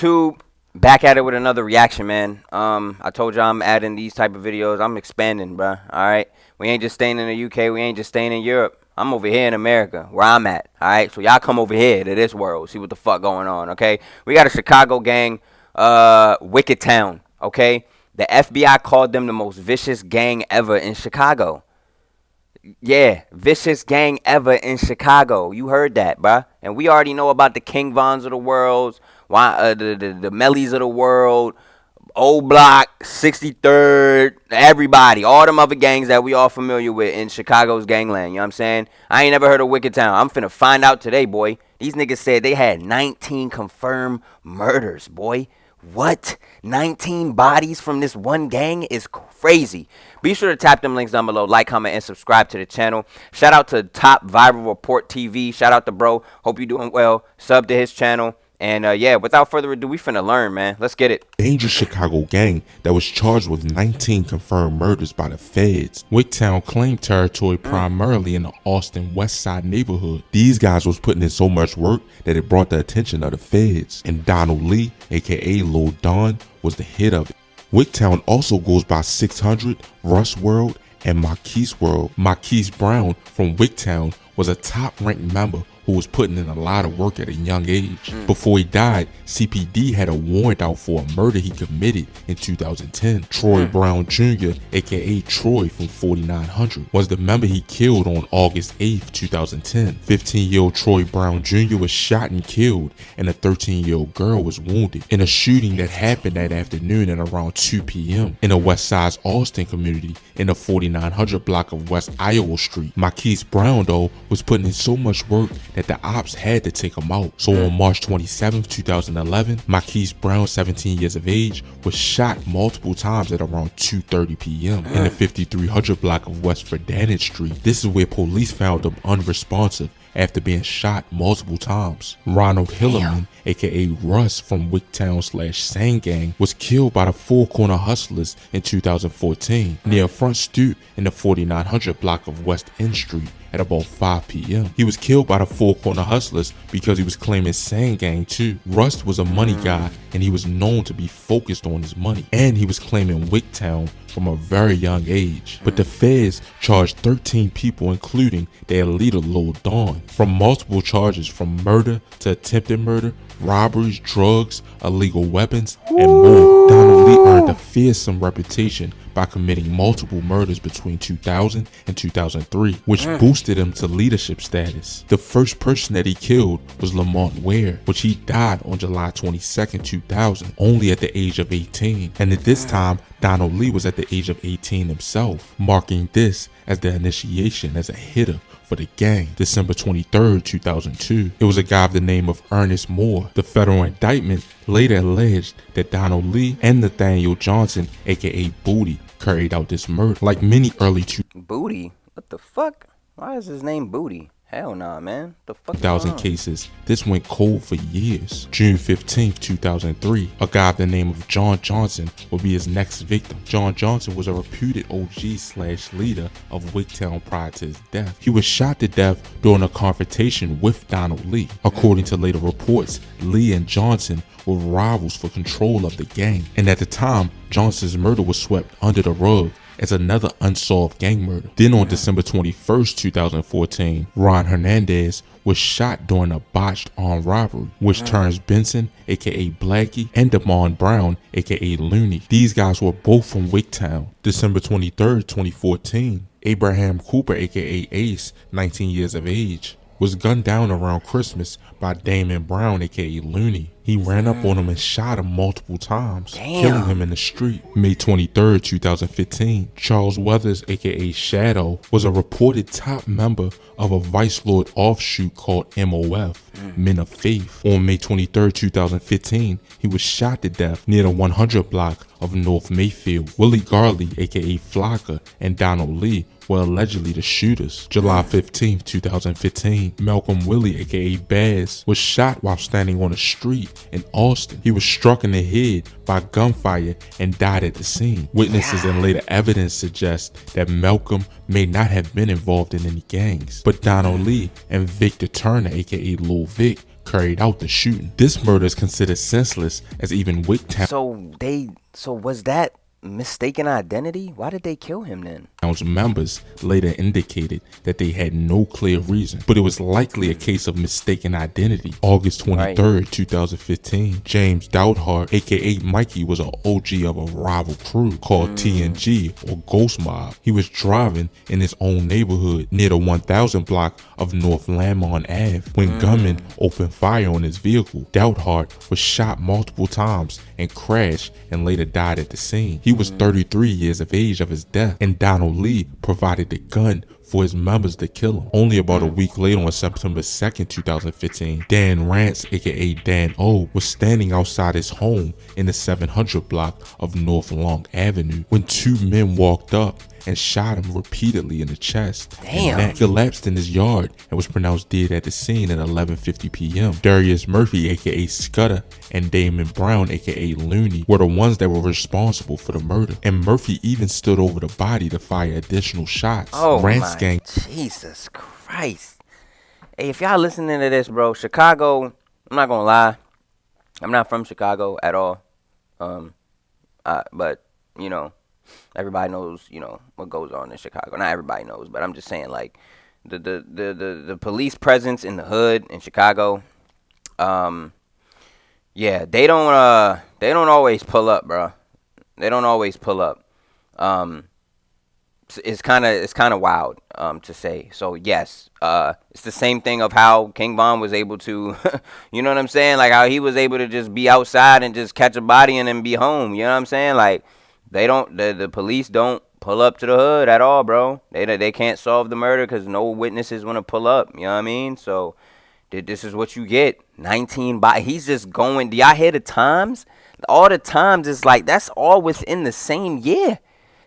YouTube, back at it with another reaction, man. I told you I'm adding these type of videos. I'm expanding, bro. All right, we ain't just staying in the UK. We ain't just staying in Europe. I'm over here in America, where I'm at. All right, so y'all come over here to this world, see what the fuck going on. Okay, we got a Chicago gang, Wicked Town. Okay, the FBI called them the most vicious gang ever in Chicago. Yeah, vicious gang ever in Chicago. You heard that, bruh. And we already know about the King Vons of the world, why the Mellies of the world, Old Block, 63rd, everybody, all them other gangs that we all familiar with in Chicago's gangland. You know what I'm saying? I ain't never heard of Wicked Town. I'm finna find out today, boy. These niggas said they had 19 confirmed murders, boy. What? 19 bodies from this one gang is crazy. Be sure to tap them links down below, like, comment, and subscribe to the channel. Shout out to Top Viral Report TV. Shout out to bro. Hope you're doing well. Sub to his channel. And yeah, without further ado, we finna learn, man. Let's get it. Dangerous Chicago gang that was charged with 19 confirmed murders by the feds. Wicktown claimed territory primarily in the Austin West Side neighborhood. These guys was putting in so much work that it brought the attention of the feds. And Donald Lee, aka Lil Don, was the head of it. Wicktown also goes by 600, Russ World, and Marquise World. Marquise Brown from Wicktown was a top-ranked member who was putting in a lot of work at a young age. Before he died, CPD had a warrant out for a murder he committed in 2010. Troy Brown Jr., aka Troy from 4900, was the member he killed on August 8th, 2010. 15-year-old Troy Brown Jr. was shot and killed, and a 13-year-old girl was wounded in a shooting that happened that afternoon at around 2 p.m. in the West Side's Austin community in the 4900 block of West Iowa Street. Marquise Brown, though, was putting in so much work that the ops had to take him out. So on March 27, 2011, Marquise Brown, 17 years of age, was shot multiple times at around 2:30 p.m. in the 5300 block of West Verdanich Street. This is where police found him unresponsive after being shot multiple times. Ronald Hillerman, aka Russ from Wicktown/Sang Gang, was killed by the Four Corner Hustlers in 2014 near a front stoop in the 4900 block of West End Street at about 5 p.m. He was killed by the Four Corner Hustlers because he was claiming Sang Gang too. Rust was a money guy and he was known to be focused on his money, and he was claiming Wicktown from a very young age. But the feds charged 13 people, including their leader Lil Don, from multiple charges from murder to attempted murder, robberies, drugs, illegal weapons, and more. Donald Lee earned a fearsome reputation by committing multiple murders between 2000 and 2003, which boosted him to leadership status. The first person that he killed was Lamont Ware, which he died on July 22nd, 2000, only at the age of 18. And at this time, Donald Lee was at the age of 18 himself, marking this as the initiation as a hitter for the gang. December 23rd, 2002. It was a guy by the name of Ernest Moore. The federal indictment later alleged that Donald Lee and Nathaniel Johnson, aka Booty, carried out this murder. Like many early Booty? What the fuck? Why is his name Booty? Hell nah, man. The fuck 2000 cases, this went cold for years. June 15th, 2003, a guy by the name of John Johnson would be his next victim. John Johnson was a reputed OG/leader of Wicktown prior to his death. He was shot to death during a confrontation with Donald Lee. According to later reports, Lee and Johnson were rivals for control of the gang, and at the time, Johnson's murder was swept under the rug as another unsolved gang murder. Then on December 21st, 2014, Ron Hernandez was shot during a botched armed robbery, which turns Benson, aka Blackie, and Damon Brown, aka Looney. These guys were both from Wicktown. December 23rd, 2014, Abraham Cooper, aka Ace, 19 years of age, was gunned down around Christmas by Damon Brown, aka Looney. He ran up on him and shot him multiple times, killing him in the street. May 23rd, 2015, Charles Weathers, aka Shadow, was a reported top member of a Vice Lord offshoot called MOF, Men of Faith. On May 23rd, 2015, he was shot to death near the 100 block of North Mayfield. Willie Garley, aka Flocka, and Donald Lee were allegedly the shooters. July 15th, 2015, Malcolm Willie, aka Baz, was shot while standing on a street in Austin. He was struck in the head by gunfire and died at the scene. Witnesses and later evidence suggest that Malcolm may not have been involved in any gangs, but Donald Lee and Victor Turner, aka Lil Vic, carried out the shooting. This murder is considered senseless, as even Wicktown So was that mistaken identity? Why did they kill him then? members later indicated that they had no clear reason, but it was likely a case of mistaken identity. August 23rd, 2015, James Douthart, aka Mikey, was an OG of a rival crew called TNG or Ghost Mob. He was driving in his own neighborhood near the 1000 block of North Lamont Ave when gunmen opened fire on his vehicle. Douthart was shot multiple times and crashed and later died at the scene. He was 33 years of age of his death, and Donald Lee provided the gun for his members to kill him. Only about a week later, on September 2nd, 2015, Dan Rance, aka Dan O, was standing outside his home in the 700 block of North Long Avenue when two men walked up and shot him repeatedly in the chest. Damn. And collapsed in his yard and was pronounced dead at the scene at 11:50 p.m. Darius Murphy, aka Scudder, and Damon Brown, aka Looney, were the ones that were responsible for the murder. And Murphy even stood over the body to fire additional shots. Oh Rance my gang Jesus Christ. Hey, if y'all listening to this, bro, Chicago, I'm not gonna lie, I'm not from Chicago at all. But you know, everybody knows, you know, what goes on in Chicago. Not everybody knows, but I'm just saying, like, the police presence in the hood in Chicago, yeah, they don't always pull up, bro. They don't always pull up. It's kind of wild to say. So yes, it's the same thing of how King Von was able to, you know what I'm saying? Like how he was able to just be outside and just catch a body and then be home. You know what I'm saying? Like the police don't pull up to the hood at all, bro. They can't solve the murder because no witnesses want to pull up. You know what I mean? So this is what you get. 19 bodies. He's just going. Do y'all hear the times? All the times is like that's all within the same year.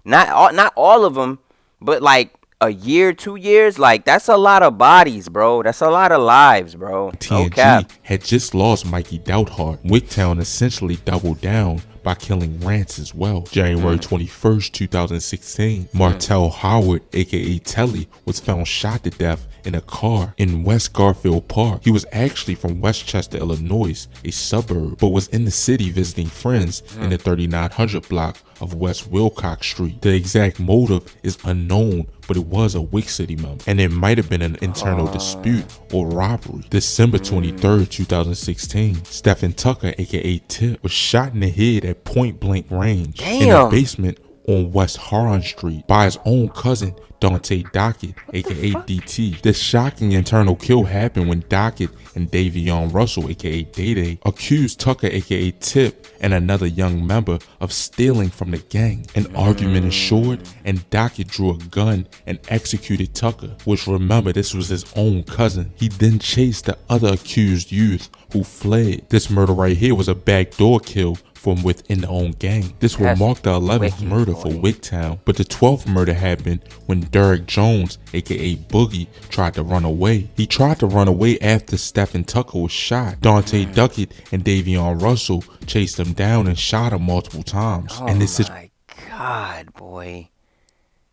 Not all of them, but like a year, 2 years. Like that's a lot of bodies, bro. That's a lot of lives, bro. TNG had just lost Mikey Douthart. Wicktown essentially doubled down by killing Rance as well. January 21st, 2016, Martell Howard, aka Telly, was found shot to death in a car in West Garfield Park. He was actually from Westchester, Illinois, a suburb, but was in the city visiting friends in the 3900 block of West Wilcox Street. The exact motive is unknown, but it was a Wick City member, and it might have been an internal dispute or robbery. December 23rd, 2016, Stephen Tucker, aka Tip, was shot in the head at point blank range in a basement on West Harlan Street by his own cousin Dante Dockett, aka DT. This shocking internal kill happened when Dockett and Davion Russell, aka Day-Day, accused Tucker, aka Tip, and another young member of stealing from the gang. An argument ensued, and Dockett drew a gun and executed Tucker, which, remember, this was his own cousin. He then chased the other accused youth who fled. This murder right here was a backdoor kill from within the own gang. This will mark the 11th murder for Wicktown, but the 12th murder happened when Derek Jones, aka Boogie, tried to run away. He tried to run away after Stephen Tucker was shot. Dante Duckett and Davion Russell chased him down and shot him multiple times. Oh and this my God, boy.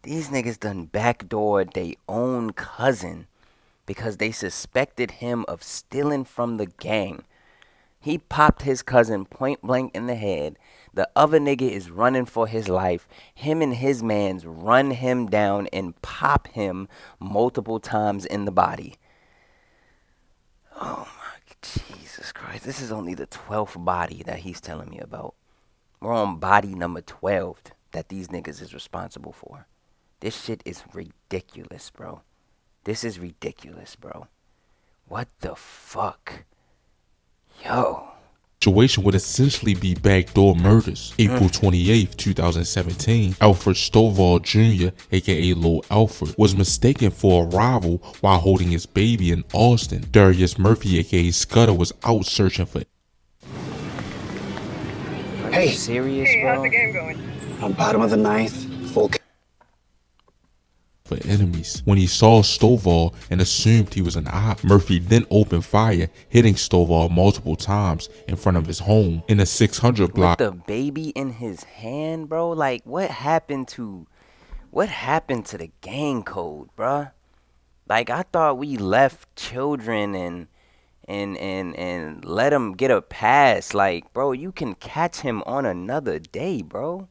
These niggas done backdoored their own cousin because they suspected him of stealing from the gang. He popped his cousin point blank in the head. The other nigga is running for his life. Him and his mans run him down and pop him multiple times in the body. Oh my Jesus Christ. This is only the 12th body that he's telling me about. We're on body number 12 that these niggas is responsible for. This shit is ridiculous, bro. This is ridiculous, bro. What the fuck? Yo. Situation would essentially be backdoor murders. April 28th, 2017, Alfred Stoval Jr., aka Lil Alfred, was mistaken for a rival while holding his baby in Austin. Darius Murphy, aka Scudder, was out searching for. Are you serious, bro? How's the game going? On bottom of the ninth, full. For enemies. When he saw Stoval and assumed he was an op, Murphy then opened fire, hitting Stoval multiple times in front of his home in the 600 block. With the baby in his hand, bro? Like, what happened to the gang code, bruh? Like, I thought we left children and and let him get a pass. Like, bro, you can catch him on another day, bro.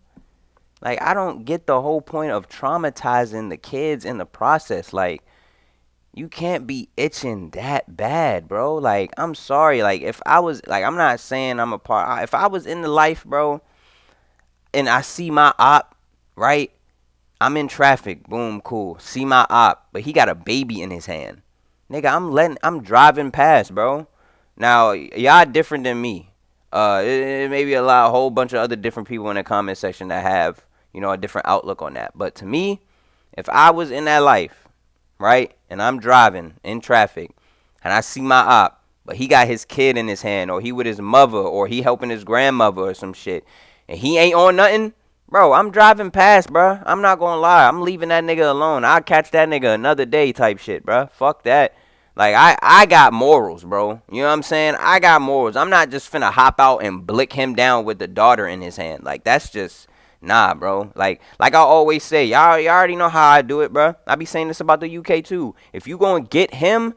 Like, I don't get the whole point of traumatizing the kids in the process. Like, you can't be itching that bad, bro. Like, I'm sorry. Like, if I was, like, I'm not saying I'm a part. If I was in the life, bro, and I see my op, right? I'm in traffic. Boom, cool. See my op, but he got a baby in his hand. Nigga, I'm driving past, bro. Now, y'all different than me. It may be a whole bunch of other different people in the comment section that have, a different outlook on that. But to me, if I was in that life, right, and I'm driving in traffic, and I see my op, but he got his kid in his hand, or he with his mother, or he helping his grandmother or some shit, and he ain't on nothing, bro, I'm driving past, bro. I'm not gonna lie. I'm leaving that nigga alone. I'll catch that nigga another day type shit, bro. Fuck that. Like, I got morals, bro. You know what I'm saying? I got morals. I'm not just finna hop out and blick him down with the daughter in his hand. Like, that's just, nah, bro. Like I always say, y'all already know how I do it, bro. I be saying this about the UK, too. If you gonna get him,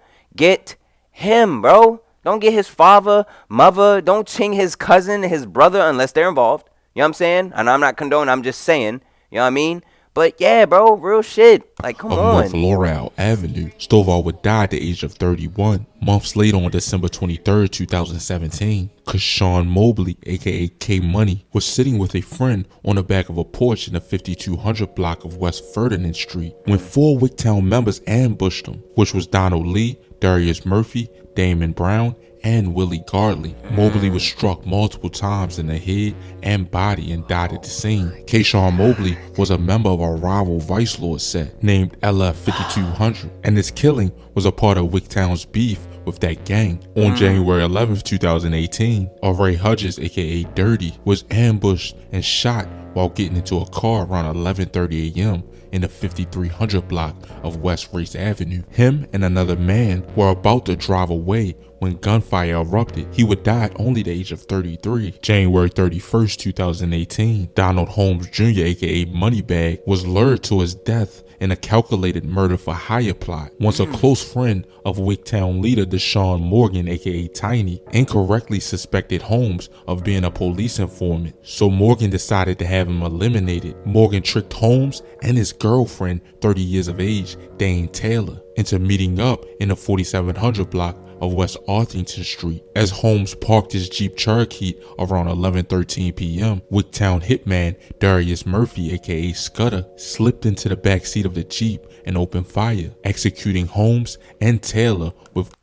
bro. Don't get his father, mother. Don't ching his cousin, his brother, unless they're involved. You know what I'm saying? And I'm not condoning, I'm just saying. You know what I mean? But yeah, bro, real shit. Like, come on. North Laurel Avenue, Stoval would die at the age of 31. Months later, on December 23rd, 2017, Kashawn Mobley, aka K Money, was sitting with a friend on the back of a porch in the 5200 block of West Ferdinand Street when 4 Wicktown members ambushed him, which was Donald Lee, Darius Murphy, Damon Brown, and Willie Gardley. Mobley was struck multiple times in the head and body and died at the scene. Kashawn Mobley was a member of a rival Vice Lord set named LF 5200, and this killing was a part of Wicktown's beef with that gang. On January 11th, 2018, Ray Hudges, aka Dirty, was ambushed and shot while getting into a car around 11:30 a.m. in the 5300 block of West Race Avenue. Him and another man were about to drive away when gunfire erupted. He would die at only the age of 33. January 31st, 2018, Donald Holmes Jr., aka Moneybag, was lured to his death in a calculated murder for hire plot. Once a close friend of Wicktown leader Deshaun Morgan, aka Tiny, incorrectly suspected Holmes of being a police informant, so Morgan decided to have him eliminated. Morgan tricked Holmes and his girlfriend, 30 years of age, Dane Taylor, into meeting up in the 4700 block of West Arrington Street. As Holmes parked his Jeep Cherokee around 11:13 p.m., Wicktown hitman Darius Murphy, aka Scudder, slipped into the back seat of the Jeep and opened fire, executing Holmes and Taylor with...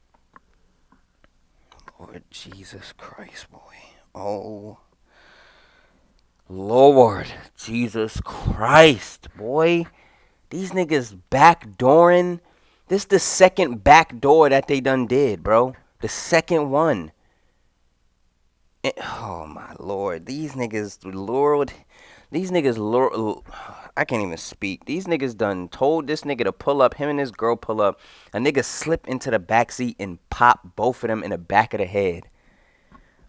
Lord Jesus Christ, boy. Oh, Lord Jesus Christ, boy. These niggas backdooring. This the second back door that they done did, bro. The second one. Oh, my Lord. These niggas lured. I can't even speak. These niggas done told this nigga to pull up. Him and his girl pull up. A nigga slip into the back seat and pop both of them in the back of the head.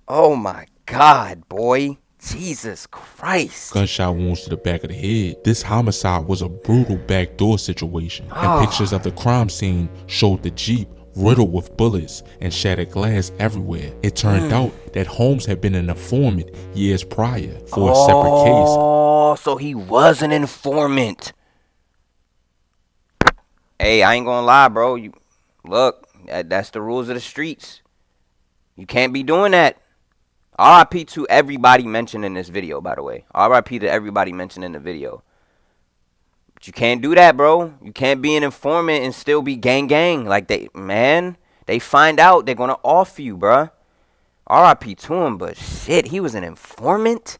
Oh, my God, boy. Jesus Christ. Gunshot wounds to the back of the head. This homicide was a brutal backdoor situation, and pictures of the crime scene showed the Jeep riddled with bullets and shattered glass everywhere. It turned out that Holmes had been an informant years prior for a separate case. Oh, so he was an informant. Hey, I ain't gonna lie, bro. Look, that's the rules of the streets. You can't be doing that. RIP to everybody mentioned in this video, by the way. RIP to everybody mentioned in the video. But you can't do that, bro. You can't be an informant and still be gang. Like, they find out, they're going to off you, bro. RIP to him, but shit, he was an informant?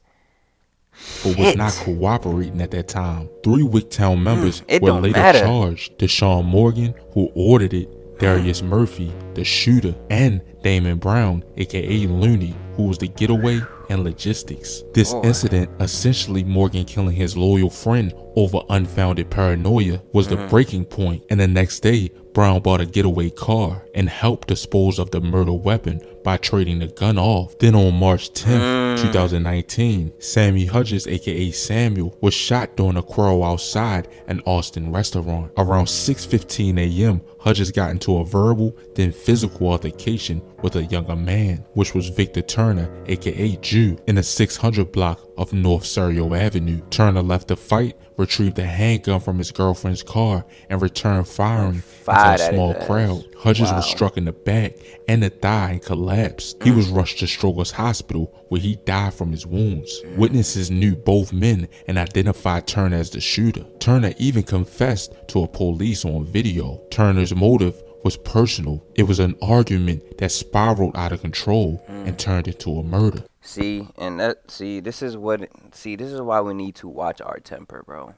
But was not cooperating at that time. 3 Wicktown members were later charged. Deshaun Morgan, who ordered it, Darius Murphy, the shooter, and Damon Brown, aka Looney, who was the getaway and logistics. This incident, essentially Morgan killing his loyal friend over unfounded paranoia, was the breaking point, and the next day Brown bought a getaway car and helped dispose of the murder weapon by trading the gun off. Then on March 10th, 2019, Sammy Hudges, aka Samuel, was shot during a quarrel outside an Austin restaurant. Around 6:15 a.m., Hudges got into a verbal, then physical altercation with a younger man, which was Victor Turner, aka Jew, in the 600 block of North Surrey Avenue. Turner left the fight, retrieved a handgun from his girlfriend's car, and returned firing into a small crowd. Hudges was struck in the back and the thigh and collapsed. He was rushed to Stroger's hospital, where he died from his wounds. Witnesses knew both men and identified Turner as the shooter. Turner even confessed to a police on video. Turner's motive was personal. It was an argument that spiraled out of control and turned into a murder. This is why we need to watch our temper, bro.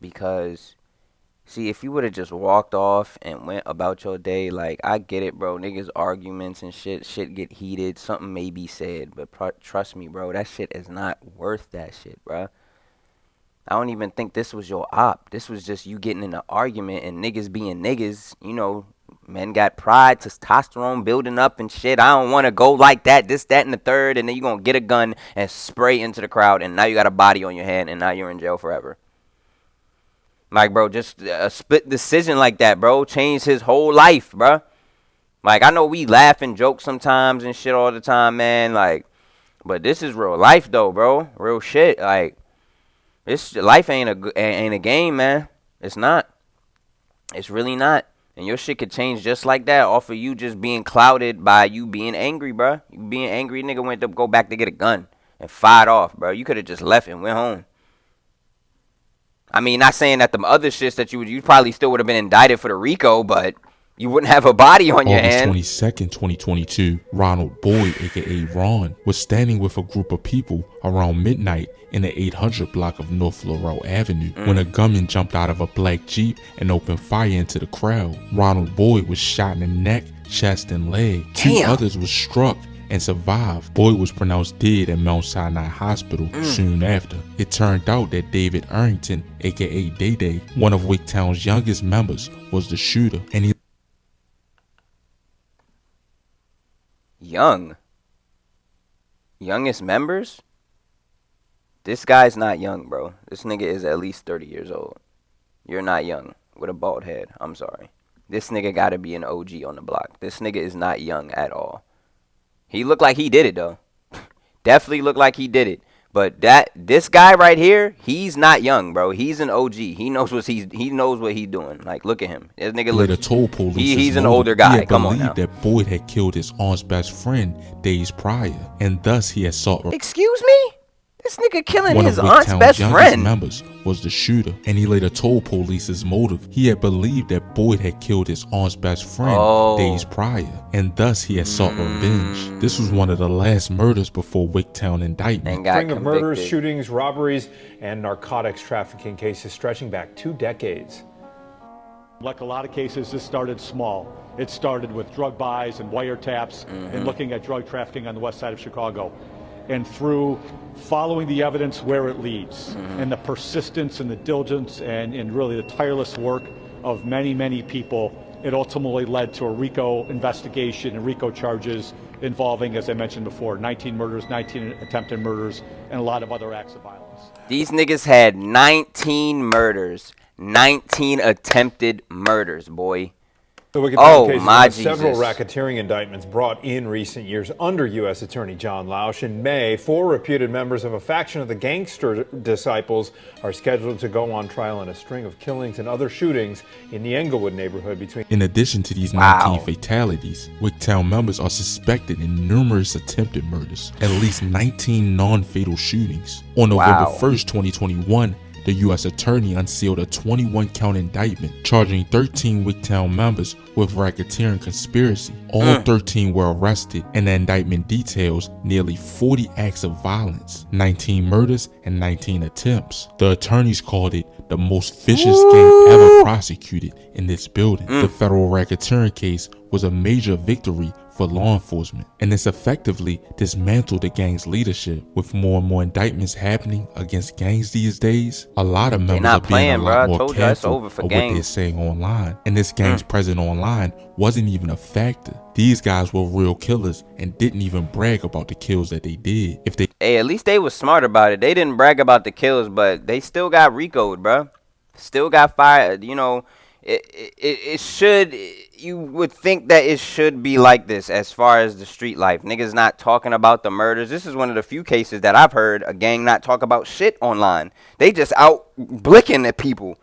Because if you would have just walked off and went about your day, like, I get it, bro. Niggas arguments and shit get heated. Something may be said, but trust me, bro, that shit is not worth that shit, bro. I don't even think this was your op. This was just you getting in an argument and niggas being niggas. You know, men got pride, testosterone building up and shit. I don't want to go like that, this, that, and the third. And then you going to get a gun and spray into the crowd. And now you got a body on your head and now you're in jail forever. Like, bro, just a split decision like that, bro, changed his whole life, bro. Like, I know we laugh and joke sometimes and shit all the time, man. Like, but this is real life, though, bro. Real shit. Like, this life ain't a game, man. It's not. It's really not. And your shit could change just like that off of you just being clouded by you being angry, bro. You being angry, nigga went to go back to get a gun and fired off, bro. You could have just left and went home. I mean, not saying that the other shits that you probably still would have been indicted for the RICO, but you wouldn't have a body on your hand. August 22nd, 2022, Ronald Boyd, aka Ron, was standing with a group of people around midnight in the 800 block of North Laurel Avenue when a gunman jumped out of a black Jeep and opened fire into the crowd. Ronald Boyd was shot in the neck, chest, and leg. Two others were struck and survived. Boyd was pronounced dead at Mount Sinai Hospital soon after. It turned out that David Arrington, aka Day Day, one of Wicktown's youngest members, was the shooter, and he youngest members? This guy's not young, bro. This nigga is at least 30 years old. You're not young with a bald head. I'm sorry. This nigga gotta be an OG on the block. This nigga is not young at all. He looked like he did it, though. Definitely looked like he did it. But this guy right here, he's not young, bro. He's an OG. He knows what he's doing. Like, look at him. This nigga later told police he's an older guy. He had Come on now. that Boyd had killed his aunt's best friend days prior, and thus he had sought. Excuse me? This nigga killing his aunt's Wicktown's best youngest friend members was the shooter, and he later told police his motive. He had believed that Boyd had killed his aunt's best friend days prior, and thus he had sought revenge. This was one of the last murders before Wicktown indictment. String of murders, shootings, robberies, and narcotics trafficking cases stretching back 2 decades. Like a lot of cases, this started small. It started with drug buys and wiretaps and looking at drug trafficking on the west side of Chicago. And through following the evidence where it leads and the persistence and the diligence and really the tireless work of many, many people, it ultimately led to a RICO investigation and RICO charges involving, as I mentioned before, 19 murders, 19 attempted murders, and a lot of other acts of violence. These niggas had 19 murders, 19 attempted murders, boy. The Wicktown case my has several racketeering indictments brought in recent years under U.S. Attorney John Lausch. In May, 4 reputed members of a faction of the gangster disciples are scheduled to go on trial in a string of killings and other shootings in the Englewood neighborhood between. In addition to these 19 fatalities, Wicktown members are suspected in numerous attempted murders, at least 19 non-fatal shootings. On November 1st, 2021, the U.S. Attorney unsealed a 21-count indictment charging 13 Wicktown members with racketeering conspiracy. All 13 were arrested, and the indictment details nearly 40 acts of violence, 19 murders, and 19 attempts. The attorneys called it the most vicious gang ever prosecuted in this building. The federal racketeering case was a major victory for law enforcement, and it's effectively dismantled the gang's leadership. With more and more indictments happening against gangs these days, a lot of members are being a lot more careful of what they're saying online, and this gang's presence online wasn't even a factor. These guys were real killers and didn't even brag about the kills that they did. Hey, at least they was smart about it. They didn't brag about the kills, but they still got RICO'd, bro. Still got fired, you know. it should, you would think that it should be like this as far as the street life. Niggas not talking about the murders. This is one of the few cases that I've heard a gang not talk about shit online. They just out blicking at people.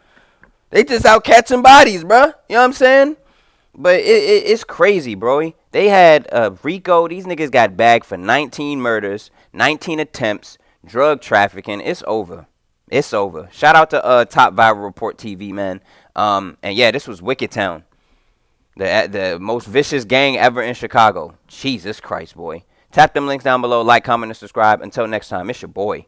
They just out catching bodies, bruh. You know what I'm saying? But it's crazy, bro. They had Rico. These niggas got bagged for 19 murders, 19 attempts, drug trafficking. It's over. It's over. Shout out to Top Viral Report TV, man. And yeah, this was Wicked Town, the most vicious gang ever in Chicago. Jesus Christ, boy. Tap them links down below. Like, comment, and subscribe. Until next time, it's your boy.